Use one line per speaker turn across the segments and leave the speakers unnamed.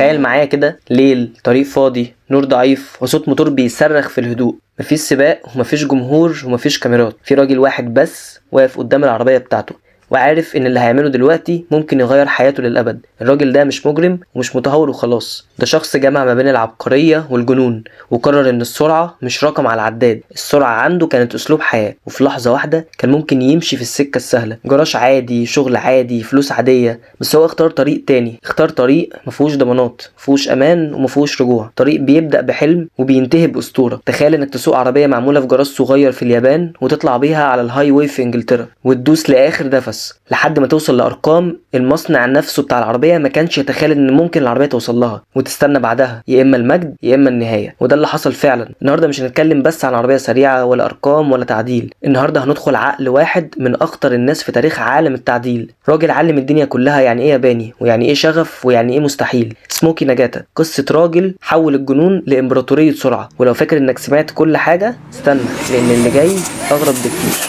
تخيل معايا كده ليل، طريق فاضي، نور ضعيف، وصوت موتور بيصرخ في الهدوء. مفيش سباق ومفيش جمهور ومفيش كاميرات، في راجل واحد بس واقف قدام العربية بتاعته وعارف ان اللي هيعمله دلوقتي ممكن يغير حياته للأبد. الراجل ده مش مجرم ومش متهور وخلاص، ده شخص جمع ما بين العبقرية والجنون، وقرر ان السرعة مش رقم على العداد، السرعة عنده كانت اسلوب حياة. وفي لحظة واحدة كان ممكن يمشي في السكة السهلة، جراج عادي، شغل عادي، فلوس عادية، بس هو اختار طريق تاني، اختار طريق مفهوش ضمانات، مفهوش امان ومفهوش رجوع، طريق بيبدأ بحلم وبينتهي بأسطورة. تخيل انك تسوق عربية معمولة في جراج صغير في اليابان وتطلع بيها على الهاي واي في انجلترا وتدوس لاخر نفس لحد ما توصل لارقام المصنع نفسه بتاع العربيه ما كانش يتخيل ان ممكن العربيه توصل لها، وتستنى بعدها يا اما المجد يا اما النهايه. وده اللي حصل فعلا. النهارده مش هنتكلم بس عن عربيه سريعه ولا ارقام ولا تعديل، النهارده هندخل عقل واحد من اخطر الناس في تاريخ عالم التعديل، راجل علم الدنيا كلها يعني ايه ياباني ويعني ايه شغف ويعني ايه مستحيل. سموكي ناجاتا، قصه راجل حول الجنون لامبراطوريه سرعه. ولو فاكر انك سمعت كل حاجه استنى، لان اللي جاي اغرب بكتير.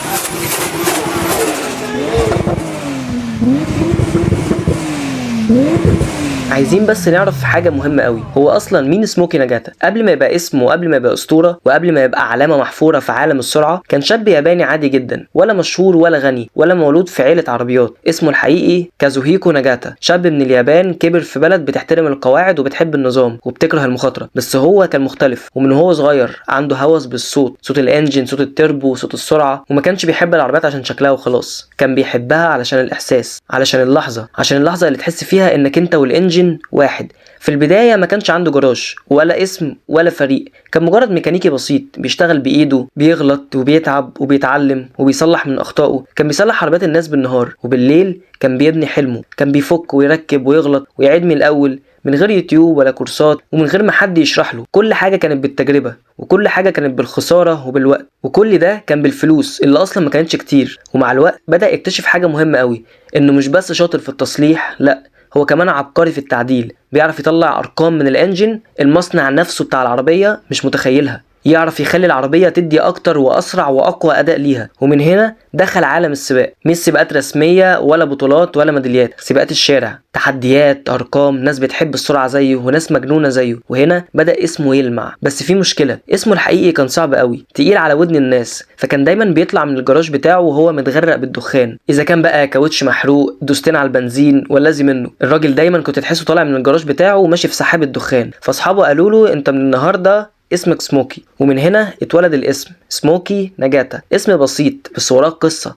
عايزين بس نعرف حاجة مهمة قوي، هو أصلا مين سموكي ناجاتا؟ قبل ما يبقى اسم وقبل ما يبقى أسطورة وقبل ما يبقى علامة محفورة في عالم السرعة، كان شاب ياباني عادي جدا، ولا مشهور ولا غني ولا مولود في عيلة عربيات. اسمه الحقيقي كازوهيكو ناجاتا، شاب من اليابان كبر في بلد بتحترم القواعد وبتحب النظام وبتكره المخاطرة. بس هو كان مختلف، ومن هو صغير عنده هوس بالصوت، صوت الانجن، صوت التربو، صوت السرعة. وما كانش بيحب العربيات عشان شكلها وخلاص، كان بيحبها علشان الإحساس، علشان اللحظة اللي تحس فيها إنك أنت والإنجن واحد. في البداية ما كانش عنده جراج ولا اسم ولا فريق، كان مجرد ميكانيكي بسيط بيشتغل بإيده، بيغلط وبيتعب وبيتعلم وبيصلح من أخطائه. كان بيصلح عربيات الناس بالنهار، وبالليل كان بيبني حلمه، كان بيفك ويركب ويغلط ويعيد من الأول من غير يوتيوب ولا كورسات ومن غير ما حد يشرح له. كل حاجة كانت بالتجربة، وكل حاجة كانت بالخسارة وبالوقت، وكل ده كان بالفلوس اللي أصلا ما كانتش كتير. ومع الوقت بدأ يكتشف حاجة مهمة قوي، إنه مش بس شاطر في التصليح، لأ، هو كمان عبقري في التعديل. بيعرف يطلع ارقام من الانجن المصنع نفسه بتاع العربية مش متخيلها، يعرف يخلي العربية تدي اكتر واسرع واقوى اداء ليها. ومن هنا دخل عالم السباق، مش سباقات رسمية ولا بطولات ولا ميداليات، سباقات الشارع، تحديات، ارقام، ناس بتحب السرعة زيه وناس مجنونة زيه. وهنا بدأ اسمه يلمع. بس في مشكلة، اسمه الحقيقي كان صعب قوي، تقيل على ودن الناس، فكان دايما بيطلع من الجراج بتاعه وهو متغرق بالدخان، اذا كان بقى كاوتش محروق، دوستين على البنزين، والذي منه. الراجل دايما كنت تحسه طالع من الجراج بتاعه وماشي في سحاب الدخان. فاصحابه قالوا له انت من النهارده اسمك سموكي. ومن هنا اتولد الاسم سموكي ناجاتا. اسم بسيط بس وراه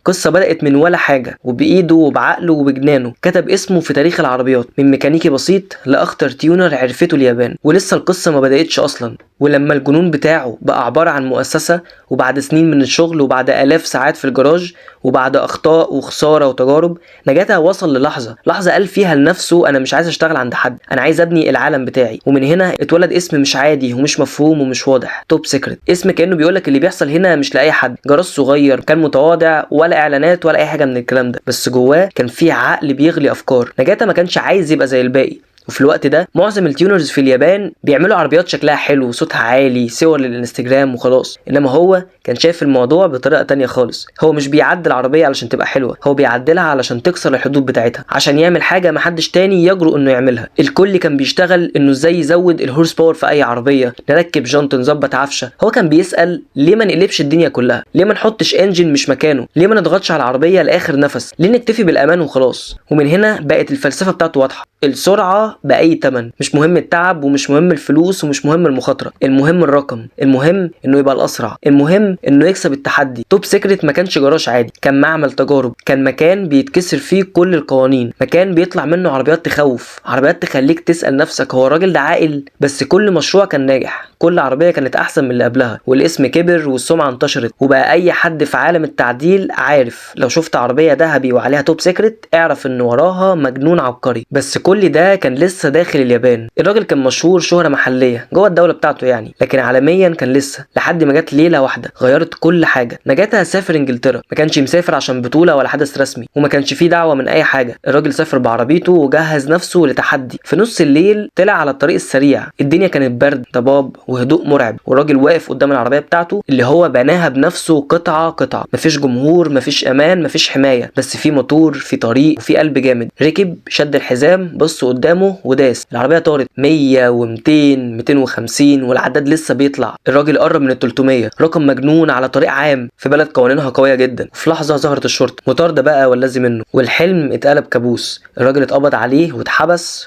قصة بدأت من ولا حاجة، وبإيده وبعقله وبجنانه كتب اسمه في تاريخ العربيات، من ميكانيكي بسيط لأخطر تيونر عرفته اليابان. ولسه القصة ما بدأتش أصلا. ولما الجنون بتاعه بقى عبارة عن مؤسسة، وبعد سنين من الشغل وبعد آلاف ساعات في الجراج وبعد أخطاء وخسارة وتجارب، ناجاتا وصل للحظة قال فيها لنفسه أنا مش عايز أشتغل عند حد، أنا عايز أبني العالم بتاعي. ومن هنا اتولد اسم مش عادي ومش مفهوم ومش واضح، توب سيكريت. اسم كأنه بيقولك اللي بيحصل هنا مش لأي حد. جراج صغير كان متواضع، ولا إعلانات ولا أي حاجة من الكلام ده، بس جواه كان فيه عقل بيغلي أفكار. ناجاتا ما كانش عايز يبقى زي الباقي. وفي الوقت ده معظم التيونرز في اليابان بيعملوا عربيات شكلها حلو وصوتها عالي، صور للانستجرام وخلاص. انما هو كان شايف الموضوع بطريقة تانية خالص. هو مش بيعدل العربية علشان تبقى حلوة، هو بيعدلها علشان تكسر الحدود بتاعتها، عشان يعمل حاجة محدش تاني يجرؤ انه يعملها. الكل كان بيشتغل انه ازاي يزود الهورس باور في اي عربية، نركب جنط، نظبط عفشة. هو كان بيسأل ليه ما نقلبش الدنيا كلها، ليه ما نحطش انجن مش مكانه، ليه ما نضغطش على العربية لاخر نفس، ليه نكتفي بالامان وخلاص. ومن هنا بقت الفلسفة بتاعته واضحة، السرعة بأي تمن، مش مهم التعب ومش مهم الفلوس ومش مهم المخاطرة، المهم الرقم، المهم انه يبقى الاسرع، المهم انه يكسب التحدي. توب سيكريت ما كانش جراج عادي، كان معمل تجارب، كان مكان بيتكسر فيه كل القوانين، مكان بيطلع منه عربيات تخوف، عربيات تخليك تسأل نفسك هو الراجل ده عاقل؟ بس كل مشروع كان ناجح، كل عربية كانت احسن من اللي قبلها، والاسم كبر والسمعة انتشرت، وبقى اي حد في عالم التعديل عارف لو شفت عربية ذهبي وعليها توب سيكريت اعرف ان وراها مجنون عبقري. بس كل ده كان لسه داخل اليابان. الراجل كان مشهور شهرة محلية جوه الدولة بتاعته يعني، لكن عالميا كان لسه، لحد ما جت ليلة واحدة غيرت كل حاجة. ناجاتا سافر انجلترا، ما كانش مسافر عشان بطولة ولا حدث رسمي، وما كانش فيه دعوة من اي حاجة. الراجل سافر بعربيته وجهز نفسه لتحدي. في نص الليل طلع على الطريق السريع، الدنيا كانت برد، ضباب وهدوء مرعب، والراجل واقف قدام العربية بتاعته اللي هو بناها بنفسه قطعة قطعة. مفيش جمهور، مفيش امان، مفيش حماية، بس في موتور، في طريق، وفي قلب جامد. ركب، شد الحزام، بص قدامه وداس. العربيه طارت 100 و200 250 والعداد لسه بيطلع. الراجل قرب من ال 300، رقم مجنون على طريق عام في بلد قوانينها قويه جدا. في لحظه ظهرت الشرطه، مطارده بقى والذي منه، والحلم اتقلب كابوس. الراجل اتقبض عليه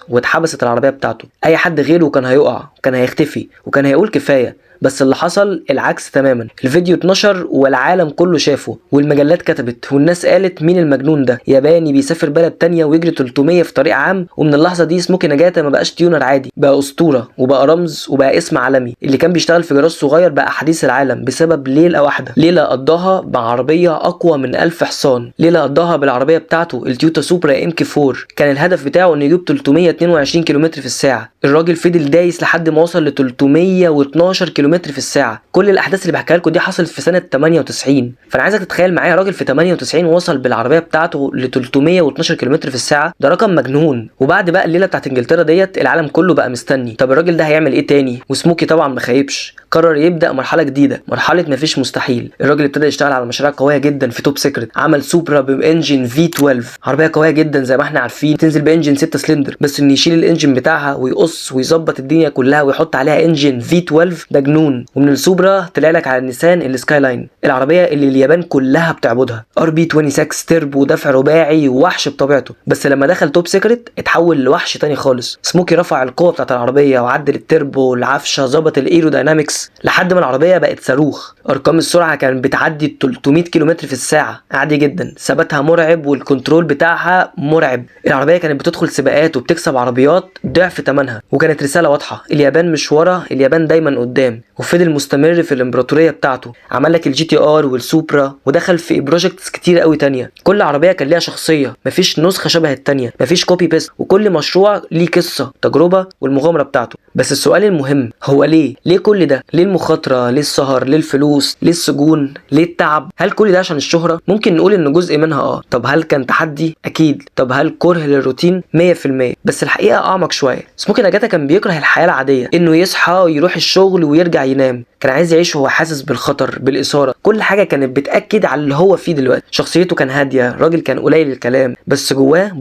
واتحبست العربيه بتاعته. اي حد غيره كان هيقع، كان هيختفي، وكان هيقول كفايه. بس اللي حصل العكس تماما. الفيديو اتنشر والعالم كله شافه، والمجلات كتبت، والناس قالت مين المجنون ده؟ ياباني بيسافر بلد تانية ويجري 300 في طريق عام. ومن اللحظه دي سموكي نجاتا ما بقاش تيونر عادي، بقى اسطوره وبقى رمز وبقى اسم عالمي. اللي كان بيشتغل في جراج صغير بقى حديث العالم بسبب ليله واحده، ليله قضاها مع عربيه اقوى من 1000 حصان، ليله قضاها بالعربيه بتاعته التويوتا سوبرا MK4. كان الهدف بتاعه انه يجيب 322 كم في الساعه. الراجل فضل دايس لحد ما وصل ل 312 كم في الساعه. كل الاحداث اللي بحكيها لكم دي حصلت في سنه 98. فانا عايزك تتخيل معايا راجل في 98 وصل بالعربيه بتاعته ل 312 كم في الساعه. ده رقم مجنون. وبعد بقى الليله بتاعت انجلترا ديت العالم كله بقى مستني، طب الراجل ده هيعمل ايه تاني؟ وسموكي طبعا ما خيبش، قرر يبدا مرحله جديده، مرحله مفيش مستحيل. الراجل ابتدى يشتغل على مشاريع قويه جدا في توب سيكريت. عمل سوبرا بانجن V12، عربيه قويه جدا زي ما احنا عارفين، تنزل بانجن 6 سلندر، بس انه يشيل الانجن بتاعها ويقص ويظبط الدنيا كلها ويحط عليها انجن V12 ده جنون. ومن السوبرا طلع لك على النيسان السكاي لاين، العربيه اللي اليابان كلها بتعبدها، RB26 تربو، دفع رباعي ووحش بطبيعته. بس لما دخل توب سيكريت اتحول لوحش تاني خالص. سموكي رفع القوه بتاعت العربيه وعدل التربو والعفشه، ظبط الايروداينامكس لحد ما العربيه بقت صاروخ. ارقام السرعه كانت بتعدي 300 كم في الساعه عادي جدا، ثباتها مرعب والكنترول بتاعها مرعب. العربيه كانت بتدخل سباقات وبتكسب عربيات ضعف ثمنها، وكانت رساله واضحه، اليابان مش ورا، اليابان دايما قدام. وفضل مستمر في الامبراطوريه بتاعته، عمل لك الGTR والسوبرا، ودخل في بروجكتس كتير قوي تانية. كل عربيه كان ليها شخصيه، مفيش نسخه شبه التانية، مفيش كوبي بيست، وكل مشروع ليه قصه، تجربه والمغامره بتاعته. بس السؤال المهم هو ليه كل ده؟ ليه المخاطره؟ ليه السهر؟ ليه الفلوس؟ ليه السجون؟ ليه التعب؟ هل كل ده عشان الشهره؟ ممكن نقول ان جزء منها طب هل كان تحدي؟ اكيد. طب هل كره للروتين؟ 100%. بس الحقيقه اعمق شويه. سموكي نجاتا كان بيكره الحياه العاديه، انه يصحى ويروح الشغل ويرجع ينام. كان عايز يعيش وهو حاسس بالخطر، بالاثاره، كل حاجه كانت بتاكد على اللي هو فيه دلوقتي. شخصيته كان هاديه، راجل كان قليل الكلام، بس جواه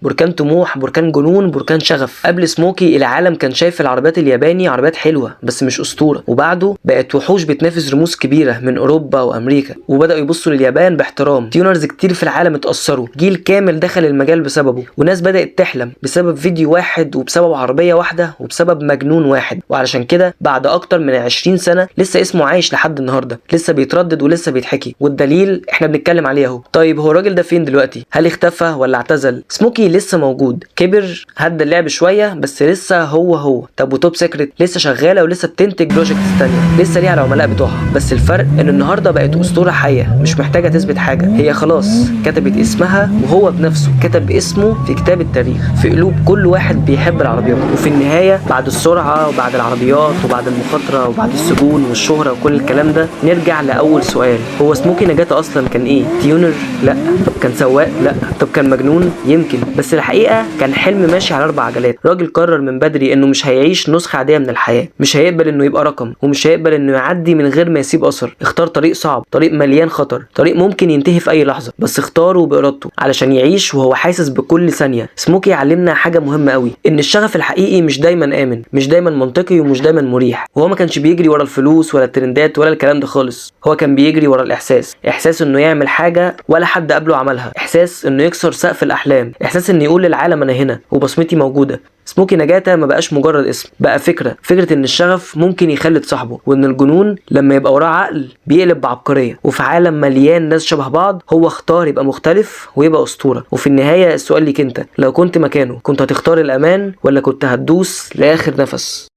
بركان طموح، بركان جنون، بركان شغف. قبل سموكي العالم كان شايف العربيات الياباني عربيات حلوه بس مش اسطوره، وبعده بقت وحوش بتنافس رموز كبيره من اوروبا وامريكا، وبداوا يبصوا لليابان باحترام. تيونرز كتير في العالم اتاثروا، جيل كامل دخل المجال بسببه، وناس بدات تحلم بسبب فيديو واحد وبسبب عربيه واحده وبسبب مجنون واحد. وعلشان كده بعد اكتر من 20 سنه لسه اسمه عايش لحد النهارده، لسه بيتردد ولسه بيتحكي، والدليل احنا بنتكلم عليه اهو. طيب هو الراجل ده فين دلوقتي؟ هل اختفى ولا اعتزل؟ سموكي لسه موجود، كبر، هدى اللعب شويه، بس لسه هو. طب وتوب سيكريت لسه شغاله ولسه بتنتج بروجكتس تانية، لسه ليها العملاء بتوعها. بس الفرق ان النهارده بقت اسطوره حيه، مش محتاجه تثبت حاجه، هي خلاص كتبت اسمها، وهو بنفسه كتب اسمه في كتاب التاريخ في قلوب كل واحد بيحب العربيات. وفي النهايه بعد السرعه وبعد العربيات وبعد المخاطره وبعد السجون والشهره وكل الكلام ده، نرجع لاول سؤال، هو سموكي نجاتا اصلا كان ايه؟ تيونر؟ لا. طب كان سواق؟ لا. طب كان مجنون؟ يمكن. بس الحقيقه كان حلم ماشي على 4 عجلات. راجل قرر من بدري انه مش هيعيش نسخه عاديه من الحياه، مش هيقبل انه يبقى رقم، ومش هيقبل انه يعدي من غير ما يسيب اثر. اختار طريق صعب، طريق مليان خطر، طريق ممكن ينتهي في اي لحظه، بس اختاره بارادته علشان يعيش وهو حاسس بكل ثانيه. سموكي علمنا حاجه مهمه قوي، ان الشغف الحقيقي مش دايما امن، مش دايما منطقي، ومش دايما مريح. وهو ما كانش بيجري ورا الفلوس ولا الترندات ولا الكلام ده خالص، هو كان بيجري ورا الاحساس، احساس انه يعمل حاجه ولا حد قبله عملها، احساس انه يكسر سقف الاحلام، احساس انه يقول للعالم انا هنا وبصمتي موجوده. سموكي نجاتا ما بقاش مجرد اسم، بقى فكرة ان الشغف ممكن يخلد صاحبه، وان الجنون لما يبقى وراه عقل بيقلب بعبقرية. وفي عالم مليان ناس شبه بعض، هو اختار يبقى مختلف ويبقى اسطورة. وفي النهاية السؤال ليك انت، لو كنت مكانه كنت هتختار الامان ولا كنت هتدوس لاخر نفس؟